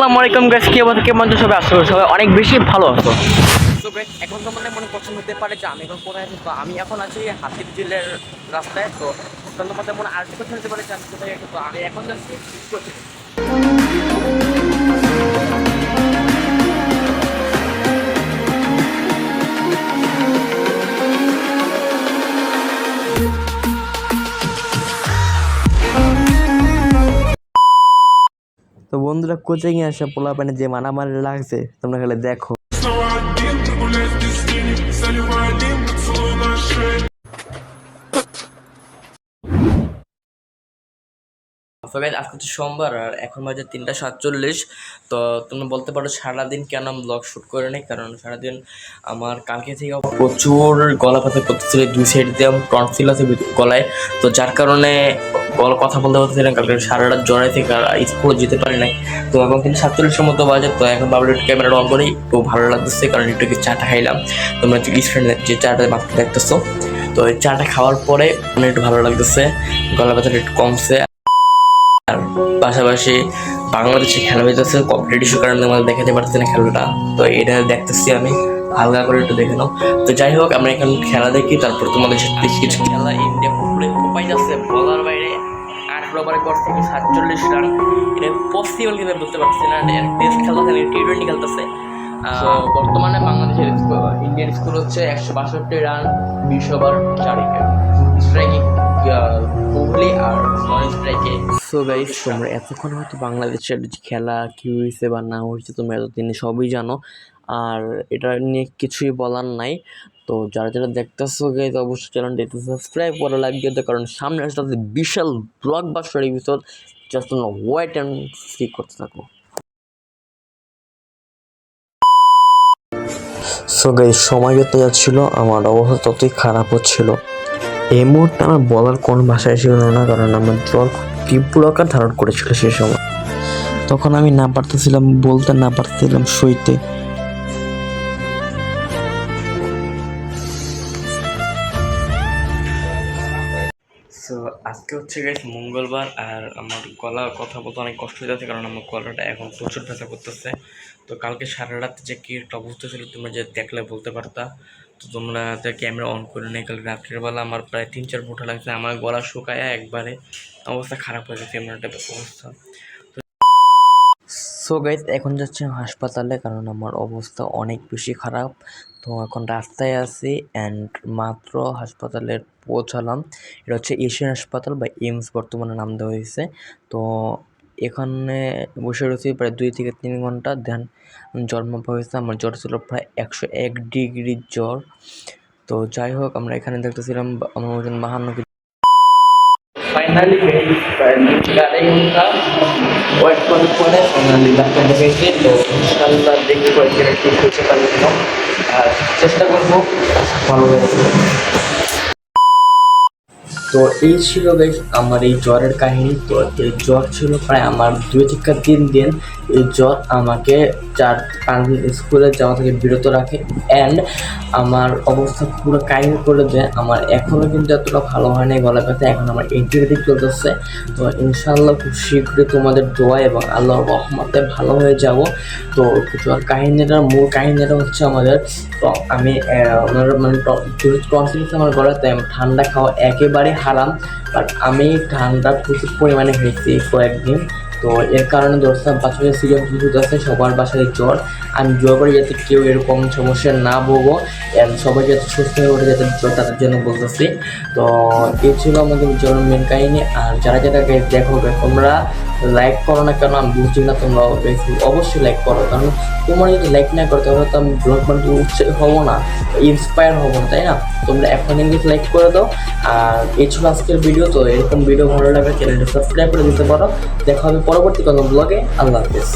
আসসালামু আলাইকুম গাইস, কি অবস্থা? কেমন আছো সবাই? আশা করি সবাই অনেক বেশি ভালো আছো। তো গাইস, এখন তোমাদের মনে পছন্দ হতে পারে যে আমি এখন কোথায় আছি। তো আমি এখন আছি হাতির ঝিলের রাস্তায়। তো তোমাদের মনে আরেকটা কথা হতে পারে যে আমি কোথায় আছি। তো আমি এখন যাচ্ছি কোচিং। তো বন্ধুরা, কোচিং এ আসা পোলা পানে যে মারামারি লাগছে তোমরা খালি দেখো। আজকে তো সোমবার আর এখন বাজে 3:47। তো তুমি বলতে পারো সারাদিন কেন আমি ব্লগ শ্যুট করে নিই, কারণ সারাদিন আমার কালকে থেকে প্রচুর গলা ব্যথা করতেছিল। 2 সাইড দিয়ে টনসিল আছে গলায়, তো যার কারণে গলা কথা বলতে পারতেছিলাম। কালকে সারা রাত জ্বরে থেকে স্কুলে যেতে পারি নাই। তো এখন 3:47-এর মতো বাজে। তো এখন ভাবলাম একটু ক্যামেরাটা অন করি, একটু ভালো লাগতেছে কারণ একটু চাটা খাইলাম। তোমরা যে চাটা মাত্র দেখতেছো, তো এই চাটা খাওয়ার পরে মানে একটু ভালো লাগতেছে, গলা ব্যথাটা একটু কমছে। আর পাশাপাশি বাংলাদেশে খেলা হইতেছে কম্পিটিটিভ ইস্যুর কারণে আমাদের দেখাতে পারতেছি না খেলাটা। তো এটা দেখতেছি আমি, হালকা করে একটু দেখে নাও। তো যাই হোক, আমরা এখন খেলা দেখি, তারপর তোমাদের সাথে কিছু খেলা। ইন্ডিয়া ফুটবলে কোপাই যাচ্ছে বলার বাইরে। 8 ওভারে গড় থেকে 47 রান। এটা পসিবল কিন্তু বুঝতে পারছি না। টেস্ট খেলা T20 খেলতেছে। বর্তমানে বাংলাদেশের ইন্ডিয়ান স্কোর হচ্ছে 162 রান, 20 ওভার 4 উইকেট। স্ট্রাইকিং কোহলি আর নন স্ট্রাইকে। সো গাইস, তোমরা এতক্ষণ হয়তো বাংলাদেশের খেলা কী হয়েছে বা না হয়েছে তোমরা এতদিনে সবই জানো, আর এটা নিয়ে কিছুই বলার নাই। তো যারা যারা দেখতেছো গাইস, অবশ্যই চ্যানেলটা একটু সাবস্ক্রাইব করা লাগবে, কারণ সামনে আসতে বিশাল ব্লকবাস্টার এপিসোড। জাস্ট তোমরা ওয়েট অ্যান্ড সি করতে থাকো। সো গাইস, সময় যত যাচ্ছিল আমার অবস্থা ততই খারাপ হচ্ছিল। এই মুহূর্তে আমার বলার কোনো ভাষায় ছিল না, কারণ আমার জ্বর তীব্র আকার ধারণ করেছিল সে সময়। তখন আমি না পারতেছিলাম বলতে, না পারতেছিলাম সইতে। সো আজকে হচ্ছে গাইস মঙ্গলবার, আর আমার গলা কথা বলতে অনেক কষ্ট হয়ে যাচ্ছে, কারণ আমার গলাটা এখন প্রচুর ব্যথা করতেছে। তো কালকে সারা রাত যে কী একটা অবস্থা ছিল তোমরা যে দেখলে বলতে পারতা। তো তোমরা ক্যামেরা অন করে নেই, কালকে রাত্রের বেলা আমার প্রায় 3-4 ফোঁটা লাগছে। আমার গলা শুকায় একবারে অবস্থা খারাপ হয়ে গেছে, এমন একটা অবস্থা। সো গাইস, এখন যাচ্ছি হাসপাতালে, কারণ আমার অবস্থা অনেক বেশি খারাপ। তো এখন রাস্তায় আছি অ্যান্ড মাত্র হাসপাতালে পৌঁছালাম। এটা হচ্ছে এশিয়ান হাসপাতাল বা এইমস বর্তমানে নাম দেওয়া হয়েছে। তো এখানে বসে রয়েছি প্রায় 2 থেকে 3 ঘন্টা। দেন জ্বর মাপা হয়েছে, আমার জ্বর ছিল প্রায় 101 ডিগ্রি জ্বর। তো যাই হোক, আমরা এখানে দেখতেছিলাম আমার ওজন 52 কেজি। ফাইনালি গাড়ি ঘন্টা ওয়েট করার পরে ফাইনালি ডাক্তার দেখাইছি। তো ইনশাল্লাহ দেখি কয়েকদিনে ঠিক হচ্ছে পারি, আর চেষ্টা করবো ভালো হয়েছে। তো এই ছিল গাইস আমার এই জ্বরের কাহিনী। তো এই জ্বর ছিল প্রায় আমার 2 থেকে 3 দিন। এই জ্বর আমাকে 4-5 দিন স্কুলে যাওয়া থেকে বিরত রাখে অ্যান্ড আমার অবস্থা পুরো কাহিনী করে দেয়। আমার এখনও কিন্তু এতটা ভালো হয় নাই গলা ব্যথা, এখন আমার অ্যান্টিবায়োটিক চলতেছে। তো ইনশাআল্লাহ খুব শীঘ্রই তোমাদের দোয়া এবং আল্লাহর রহমতে ভালো হয়ে যাব। তো জ্বর মূল কাহিনীটা হচ্ছে আমাদের, তো আমি মানে টনসিল আমার গলাতে ঠান্ডা খাওয়া একেবারে হারাম, বাট আমি ঠান্ডা প্রচুর পরিমাণে খেয়েছি কয়েকদিন। তো এর কারণে ধরছিলাম বাচ্চাদের সিরিয়াস ওষুধ আছে, সবার বাসায় জ্বর। আমি জ্বর করে যাতে কেউ এরকম সমস্যা না ভোগো অ্যান্ড সবাই যাতে সুস্থ হয়ে ওঠে যাতে জ্বর, তাদের জন্য বলতেছি। তো এই ছিল আমাদের জ্বরের মেন কাহিনী। আর যারা যারা দেখো তোমরা লাইক করো না কেন আমি বুঝছি না, তোমরা অবশ্যই লাইক করো, কারণ তোমরা যদি লাইক না করো তাহলে তো আমি ব্লগ বানাতে উৎসাহ হবো না, ইন্সপায়ার হবো না, তাই না? তোমরা এখন ইংলিশ লাইক করে দাও। আর এই ছিল আজকের ভিডিও। তো এরকম ভিডিও ভালো লাগলে চ্যানেলটা সাবস্ক্রাইব করে দিতে পারো। দেখা হবে পরবর্তী কোনো ব্লগে। আল্লাহ হাফেজ।